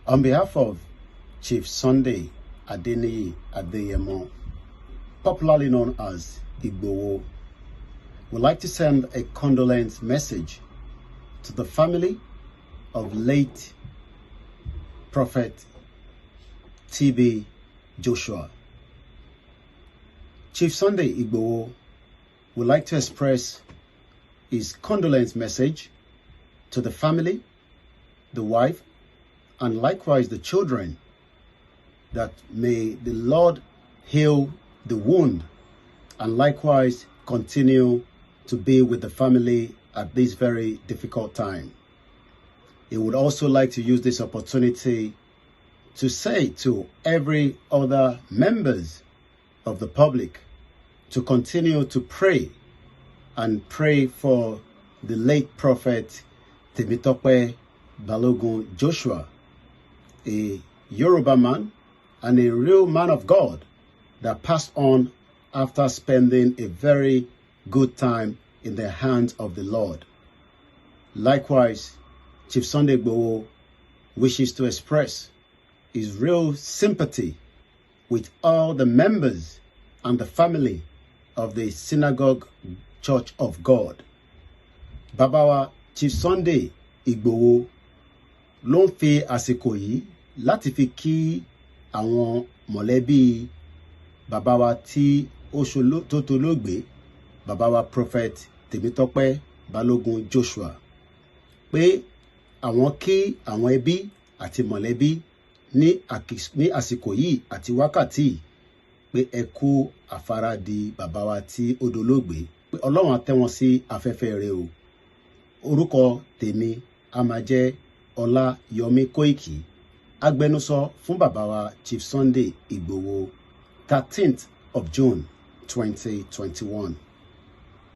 On behalf of Chief Sunday Adeyemo Adeniyi, popularly known as Igboho, we'd like to send a condolence message to the family of late Prophet TB Joshua. Chief Sunday Igboho would like to express his condolence message to the family, the wife, and likewise the children, that may the Lord heal the wound and likewise continue to be with the family at this very difficult time. He would also like to use this opportunity to say to every other members of the public to continue to pray and pray for the late Prophet Temitope Balogun Joshua, a Yoruba man and a real man of God that passed on after spending a very good time in the hands of the Lord. Likewise, Chief Sunday Igboho wishes to express his real sympathy with all the members and the family of the Synagogue Church of God. Babawa Chief Sunday Igboho ló ń fi àsìkò yìí láti fi kí àwọn mọ̀lẹ́bí bàbá wa tí ó tolóògbé, bàbá wa Prophet Temitope Balogun Joshua, pé àwọn kí àwọn ẹbí àti mọ̀lẹ́bí ní àsìkò yìí àti wákàtí pé ẹ kú àfaradì bàbá wa tí ó dolóògbé, pé Ọlọ́run á tẹ́ wọn sí afẹ́fẹ́ rere o. Orúkọ tèmi á máa jẹ́ Olayomi Koiki, agbẹnusọ fún bàbá wa Chief Sunday Igboho, 13th of June 2021.